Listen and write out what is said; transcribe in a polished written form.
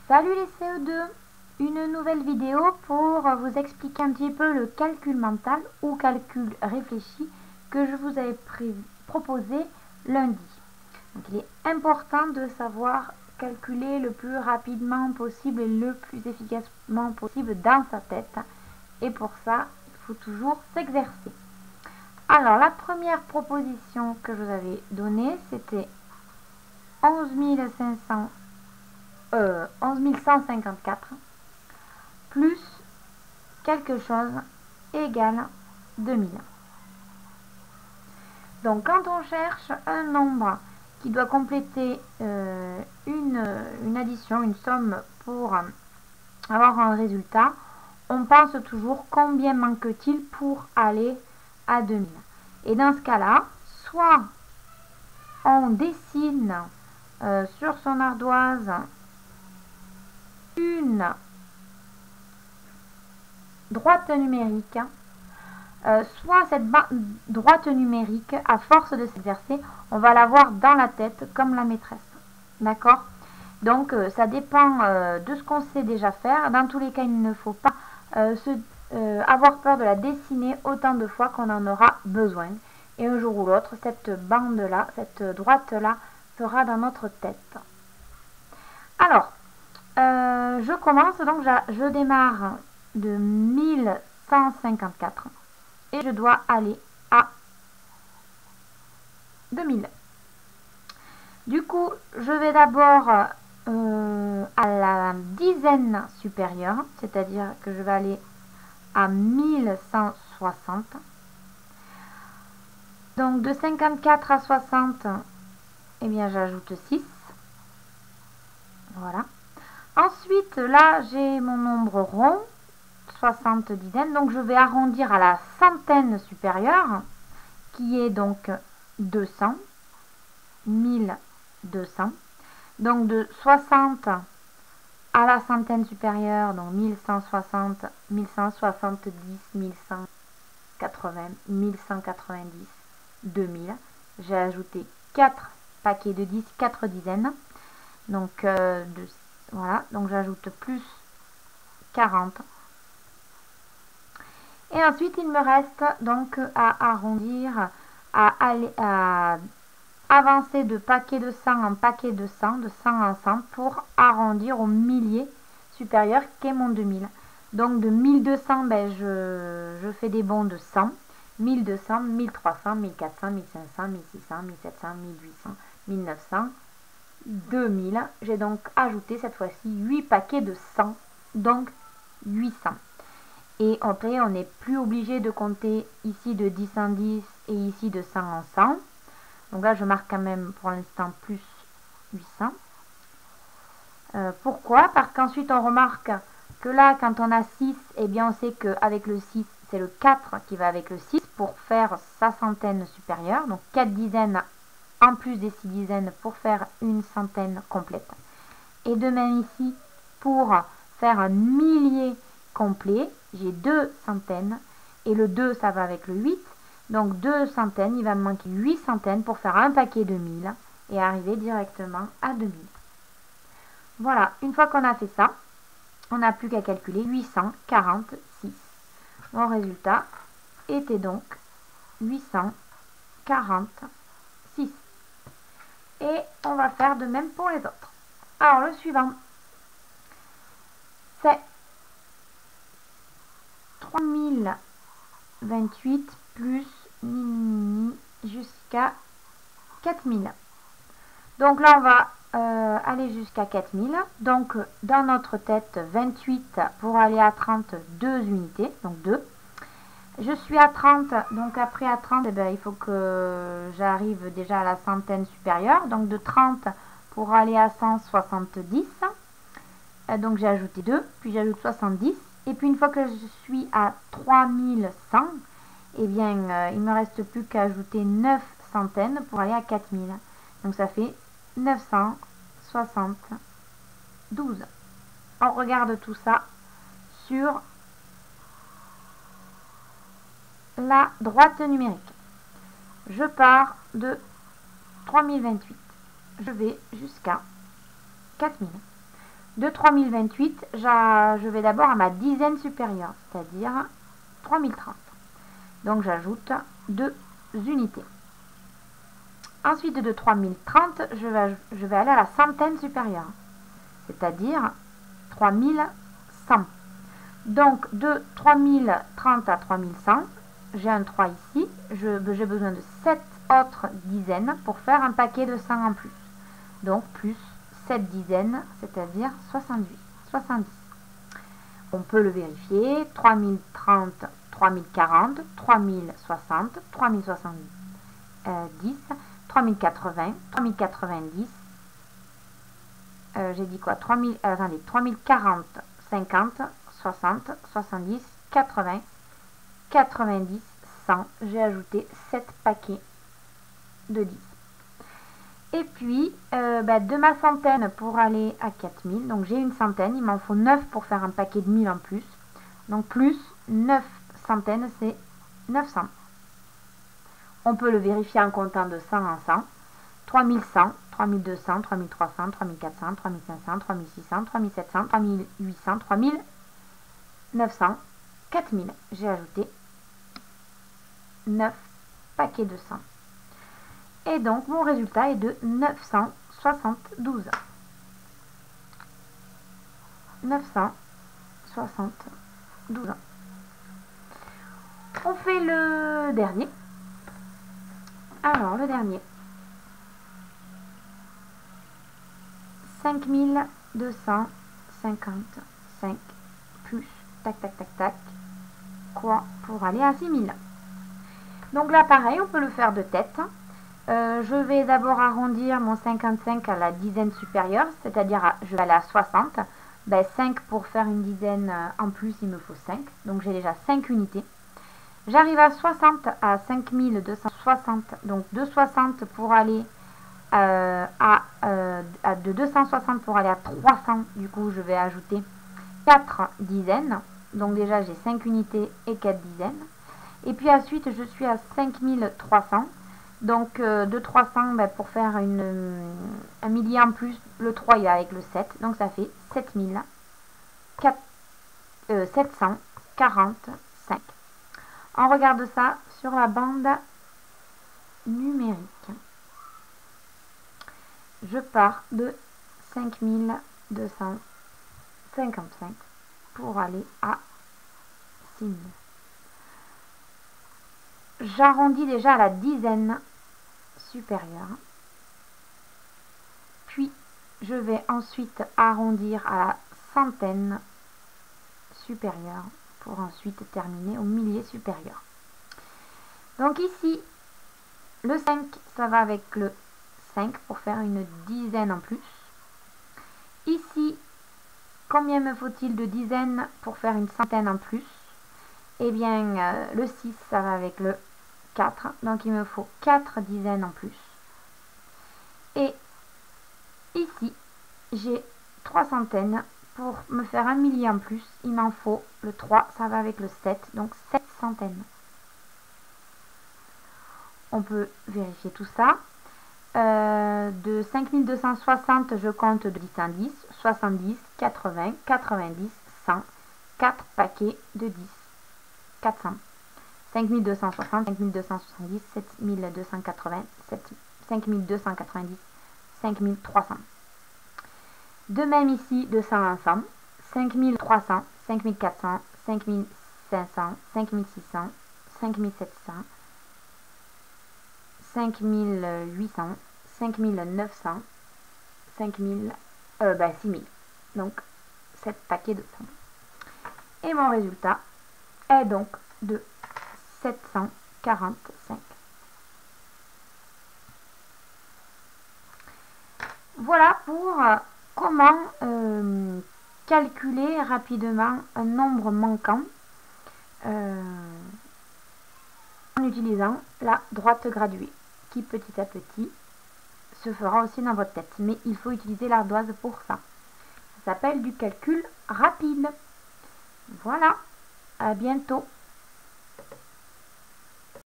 Salut les CE2, une nouvelle vidéo pour vous expliquer un petit peu le calcul mental ou calcul réfléchi que je vous avais proposé lundi. Donc, il est important de savoir calculer le plus rapidement possible et le plus efficacement possible dans sa tête. Et pour ça, il faut toujours s'exercer. Alors, la première proposition que je vous avais donnée, c'était 11 154 plus quelque chose égale 2000. Donc quand on cherche un nombre qui doit compléter une addition, une somme pour avoir un résultat, on pense toujours combien manque-t-il pour aller à 2000. Et dans ce cas-là, soit on dessine sur son ardoise une droite numérique, soit cette droite numérique, à force de s'exercer, on va l'avoir dans la tête comme la maîtresse. D'accord? Donc ça dépend de ce qu'on sait déjà faire. Dans tous les cas, il ne faut pas avoir peur de la dessiner autant de fois qu'on en aura besoin. Et un jour ou l'autre, cette bande-là, cette droite-là, sera dans notre tête. Alors, je commence, donc je démarre de 1154 et je dois aller à 2000. Du coup, je vais d'abord à la dizaine supérieure, c'est-à-dire que je vais aller à 1160. Donc de 54 à 60, eh bien j'ajoute 6. Voilà. Ensuite, là, j'ai mon nombre rond, 60 dizaines, donc je vais arrondir à la centaine supérieure, qui est donc 200, 1200. Donc de 60 à la centaine supérieure, donc 1160, 1170, 1180, 1190, 2000. J'ai ajouté 4 paquets de 10, 4 dizaines. Donc, voilà, donc j'ajoute plus 40. Et ensuite, il me reste donc à arrondir, à avancer de paquet de 100 en paquet de 100, de 100 en 100, pour arrondir au millier supérieur qu'est mon 2000. Donc de 1200, ben, je fais des bonds de 100, 1200, 1300, 1400, 1500, 1600, 1700, 1800, 1900, 2000. J'ai donc ajouté cette fois-ci 8 paquets de 100, donc 800. Et après, on n'est plus obligé de compter ici de 10 en 10 et ici de 100 en 100. Donc là, je marque quand même pour l'instant plus 800. Pourquoi? Parce qu'ensuite, on remarque que là, quand on a 6, eh bien, on sait qu'avec le 6, c'est le 4 qui va avec le 6 pour faire sa centaine supérieure. Donc 4 dizaines en plus des 6 dizaines pour faire une centaine complète. Et de même ici, pour faire un millier complet, j'ai 2 centaines. Et le 2, ça va avec le 8. Donc 2 centaines, il va me manquer 8 centaines pour faire un paquet de 1000 et arriver directement à 2000. Voilà, une fois qu'on a fait ça, on n'a plus qu'à calculer 846. Mon résultat était donc 846. Et on va faire de même pour les autres. Alors le suivant, c'est 3028 plus jusqu'à 4000. Donc là, on va aller jusqu'à 4000. Donc, dans notre tête, 28 pour aller à 30, 2 unités, donc 2. Je suis à 30, donc après à 30, eh bien, il faut que j'arrive déjà à la centaine supérieure. Donc de 30 pour aller à 170. Donc j'ai ajouté 2, puis j'ajoute 70. Et puis une fois que je suis à 3100, eh bien, il ne me reste plus qu'à ajouter 9 centaines pour aller à 4000. Donc ça fait 972. On regarde tout ça sur la droite numérique. Je pars de 3028. Je vais jusqu'à 4000. De 3028, je vais d'abord à ma dizaine supérieure, c'est-à-dire 3030. Donc j'ajoute 2 unités. Ensuite de 3030, je vais aller à la centaine supérieure, c'est-à-dire 3100. Donc de 3030 à 3100, j'ai un 3 ici, j'ai besoin de 7 autres dizaines pour faire un paquet de 100 en plus. Donc plus 7 dizaines, c'est-à-dire 70. On peut le vérifier, 3030, 3040, 3060, 3070, 3080, 3090, j'ai dit quoi, 3040, 50, 60, 70, 80, 90, 100. J'ai ajouté 7 paquets de 10. Et puis, de ma centaine pour aller à 4000, donc j'ai une centaine, il m'en faut 9 pour faire un paquet de 1000 en plus. Donc plus 9 centaines, c'est 900. On peut le vérifier en comptant de 100 en 100. 3100, 3200, 3300, 3400, 3500, 3600, 3700, 3800, 3900, 4000. J'ai ajouté 9 paquets de 100. Et donc mon résultat est de 972. 972. On fait le dernier. Alors le dernier. 5255 plus tac tac tac tac quoi pour aller à 6000. Donc là pareil, on peut le faire de tête. Je vais d'abord arrondir mon 55 à la dizaine supérieure, c'est-à-dire je vais aller à 60. 5 pour faire une dizaine en plus, il me faut 5. Donc j'ai déjà 5 unités. J'arrive à 60 à 5260, donc de 60 pour aller de 260 pour aller à 300. Du coup, je vais ajouter 4 dizaines. Donc déjà, j'ai 5 unités et 4 dizaines. Et puis ensuite, je suis à 5300. Donc de 300, pour faire un millier en plus, le 3 il est avec le 7. Donc ça fait 745. On regarde ça sur la bande numérique. Je pars de 5255 pour aller à 6000. J'arrondis déjà à la dizaine supérieure. Puis, je vais ensuite arrondir à la centaine supérieure pour ensuite terminer au millier supérieur. Donc ici, le 5, ça va avec le 5 pour faire une dizaine en plus. Ici, combien me faut-il de dizaines pour faire une centaine en plus? Eh bien, le 6, ça va avec le 4. Donc, il me faut 4 dizaines en plus. Et ici, j'ai 3 centaines. Pour me faire un millier en plus, il m'en faut le 3. Ça va avec le 7. Donc, 7 centaines. On peut vérifier tout ça. De 5260, je compte de 10 en 10. 70, 80, 90, 100. 4 paquets de 10. 400. 5260, 5270, 7280, 5290, 5300. De même ici, de 100 en 100, 5300, 5400, 5500, 5600, 5700, 5800, 5900, 6000. Donc, 7 paquets de 100. Et mon résultat est donc de 745. Voilà pour comment calculer rapidement un nombre manquant en utilisant la droite graduée, qui petit à petit se fera aussi dans votre tête. Mais il faut utiliser l'ardoise pour ça. Ça s'appelle du calcul rapide. Voilà, à bientôt.